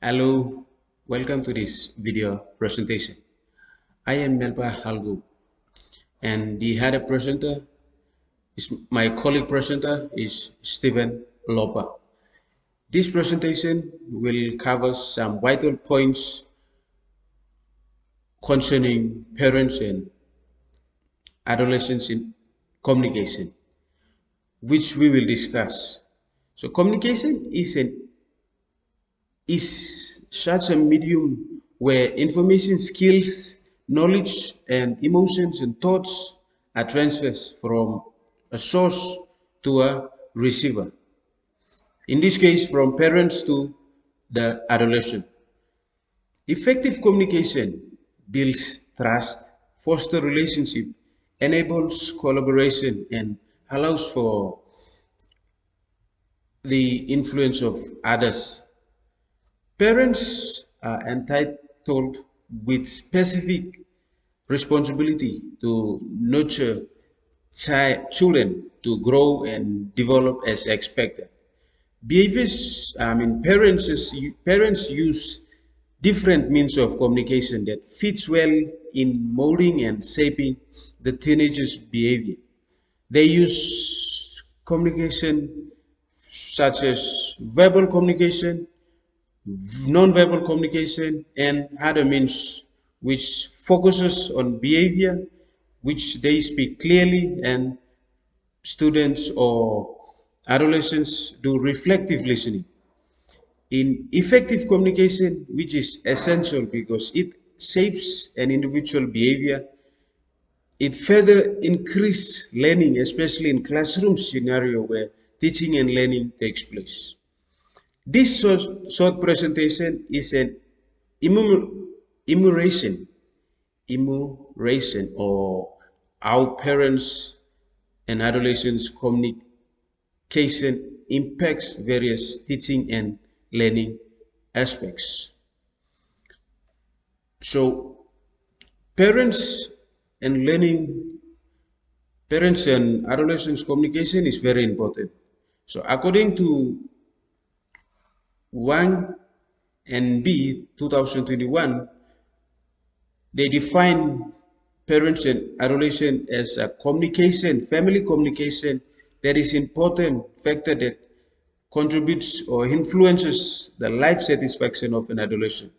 Hello, welcome to this video presentation. I am Melba Halgu, and the head presenter is my colleague presenter is Stephen Lopa. This presentation will cover some vital points concerning parents and adolescents in communication, which we will discuss. So communication is such a medium where information, skills, knowledge, and emotions and thoughts are transferred from a source to a receiver. In this case, from parents to the adolescent. Effective communication builds trust, fosters relationship, enables collaboration, and allows for the influence of others. Parents are entitled with specific responsibility to nurture children to grow and develop as expected. Behaviors, parents use different means of communication that fits well in molding and shaping the teenager's behavior. They use communication such as verbal communication, non-verbal communication, and other means which focuses on behavior, which they speak clearly, and students or adolescents do reflective listening. In effective communication, which is essential because it shapes an individual behavior, it further increases learning, especially in classroom scenario where teaching and learning takes place. This short presentation is an enumeration, or how parents and adolescents communication impacts various teaching and learning aspects. So parents and learning, parents and adolescents communication is very important. So according to 1 and B 2021, they define parents and adolescents as a family communication that is important factor that contributes or influences the life satisfaction of an adolescent.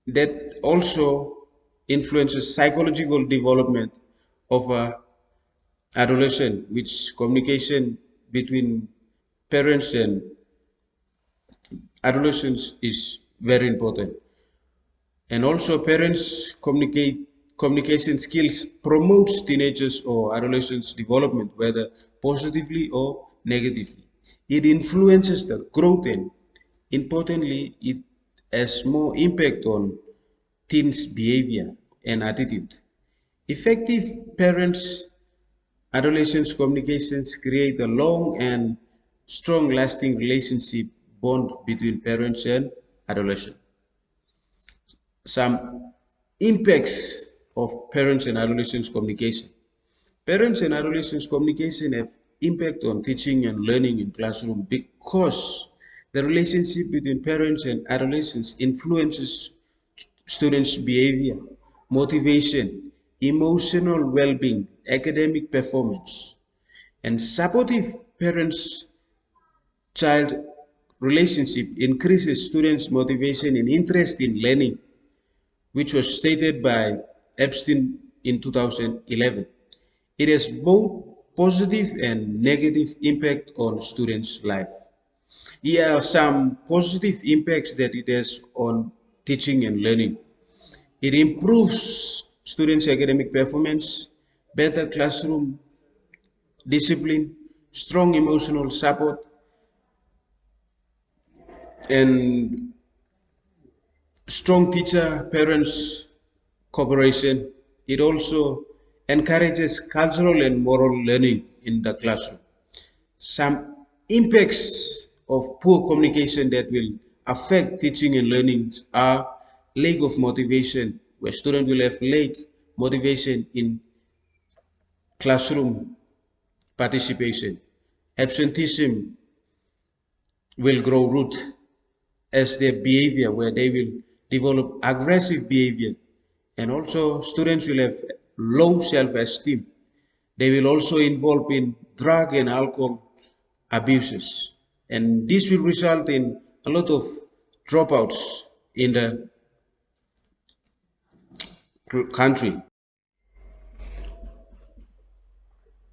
That also influences psychological development of a adolescent, which communication between parents and adolescents is very important. And also parents communication skills promotes teenagers or adolescents development, whether positively or negatively. It influences the growth, and importantly it has more impact on teens behavior and attitude. Effective parents adolescents communications create a long and strong lasting relationship bond between parents and adolescents. Some impacts of parents and adolescents communication. Parents and adolescents communication have impact on teaching and learning in classroom because the relationship between parents and adolescents influences students' behavior, motivation, emotional well-being, academic performance, and supportive parents-child relationship increases students' motivation and interest in learning, which was stated by Epstein in 2011. It has both positive and negative impact on students' life. Here are some positive impacts that it has on teaching and learning. It improves students' academic performance, better classroom discipline, strong emotional support, and strong teacher parents cooperation. It also encourages cultural and moral learning in the classroom. Some impacts of poor communication that will affect teaching and learning are lack of motivation, where students will have lack motivation in classroom participation. Absenteeism will grow root. as their behavior, where they will develop aggressive behavior, and also students will have low self-esteem. They will also involve in drug and alcohol abuses, and this will result in a lot of dropouts in the country.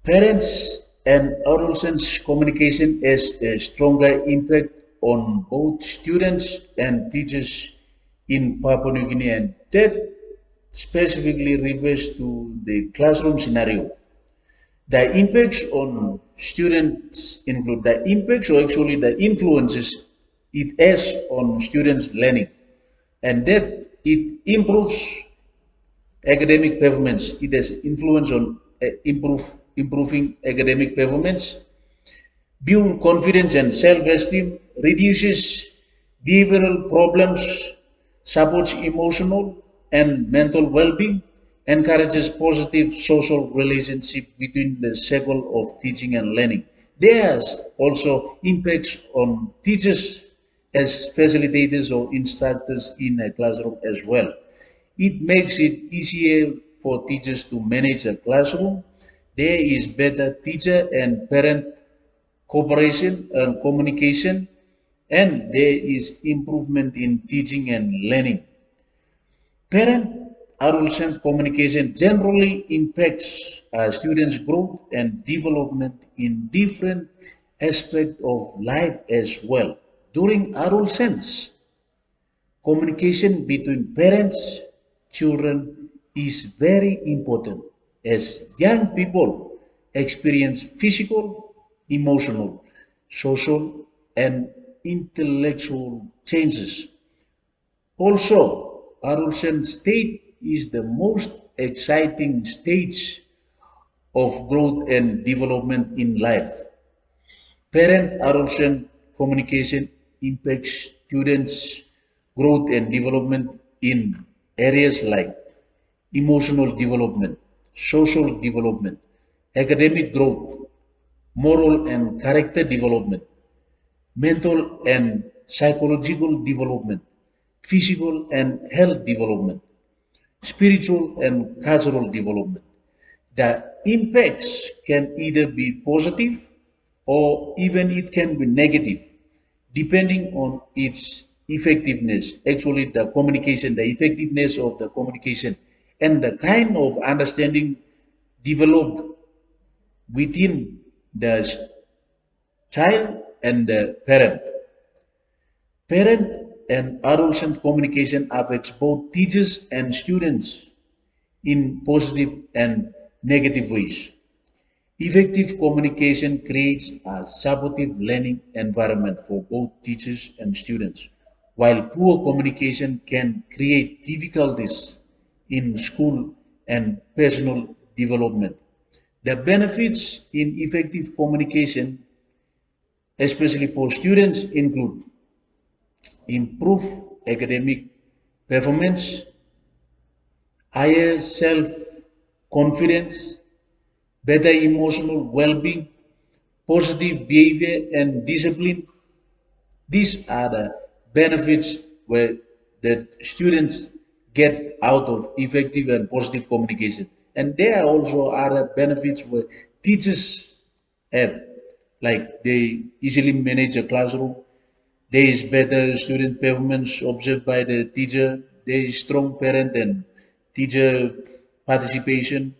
Parents and adolescents communication has a stronger impact on both students and teachers in Papua New Guinea, and that specifically refers to the classroom scenario. The impacts on students include the impacts, or actually the influences it has on students' learning, and that it improves academic performance. It has influence on improving academic performance, build confidence and self-esteem, reduces behavioral problems, supports emotional and mental well-being, encourages positive social relationship between the circle of teaching and learning. There's also impacts on teachers as facilitators or instructors in a classroom as well. It makes it easier for teachers to manage a classroom. There is better teacher and parent cooperation and communication, and there is improvement in teaching and learning. Parent adolescent communication generally impacts students' growth and development in different aspects of life as well. During adolescence, communication between parents, children is very important as young people experience physical, emotional, social, and intellectual changes. Also, adolescent state is the most exciting stage of growth and development in life. Parent-adolescent communication impacts students' growth and development in areas like emotional development, social development, academic growth, moral and character development, mental and psychological development, physical and health development, spiritual and cultural development. The impacts can either be positive or even it can be negative, depending on its effectiveness. Actually, the communication, the effectiveness of the communication, and the kind of understanding developed within the child and the parent. Parent and adolescent communication affects both teachers and students in positive and negative ways. Effective communication creates a supportive learning environment for both teachers and students, while poor communication can create difficulties in school and personal development. The benefits in effective communication, especially for students, include improve academic performance, higher self-confidence, better emotional well-being, positive behavior and discipline. These are the benefits where the students get out of effective and positive communication. And there are also other benefits where teachers have, like they easily manage a classroom, there is better student performance observed by the teacher, there is strong parent and teacher participation,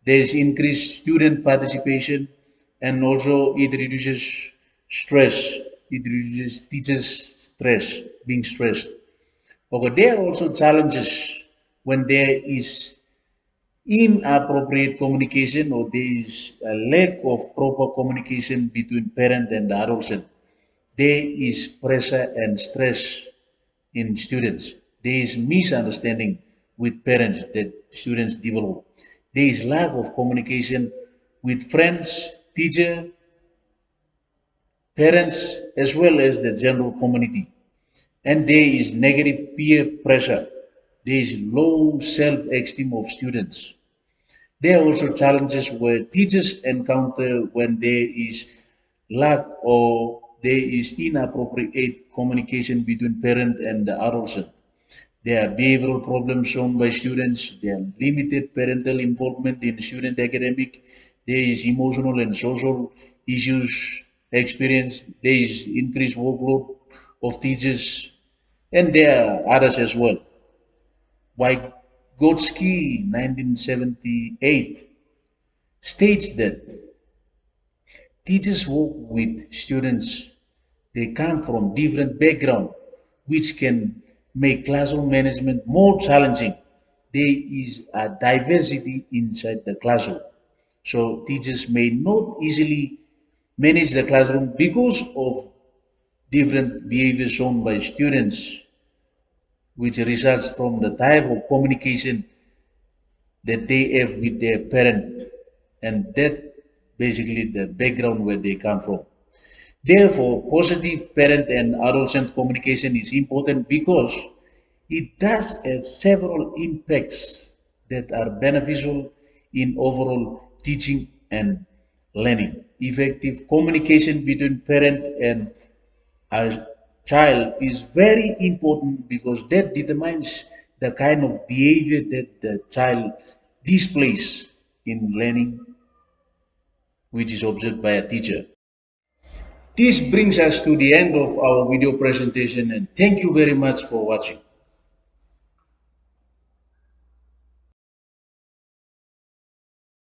there is increased student participation, and also it reduces stress. It reduces teachers' stress, being stressed. Okay, there are also challenges when there is inappropriate communication or there is a lack of proper communication between parent and adolescent. There is pressure and stress in students. There is misunderstanding with parents that students develop. There is lack of communication with friends, teacher, parents, as well as the general community. And there is negative peer pressure. There is low self-esteem of students. There are also challenges where teachers encounter when there is lack or there is inappropriate communication between parent and the adolescent. There are behavioral problems shown by students. There are limited parental involvement in student academic. There is emotional and social issues experienced. There is increased workload of teachers, and there are others as well. Vygotsky, 1978, states that teachers work with students. They come from different backgrounds, which can make classroom management more challenging. There is a diversity inside the classroom. So teachers may not easily manage the classroom because of different behavior shown by students, which results from the type of communication that they have with their parent, and that basically the background where they come from. Therefore, positive parent and adolescent communication is important because it does have several impacts that are beneficial in overall teaching and learning. Effective communication between parent and a child is very important because that determines the kind of behavior that the child displays in learning, which is observed by a teacher. This brings us to the end of our video presentation, and thank you very much for watching.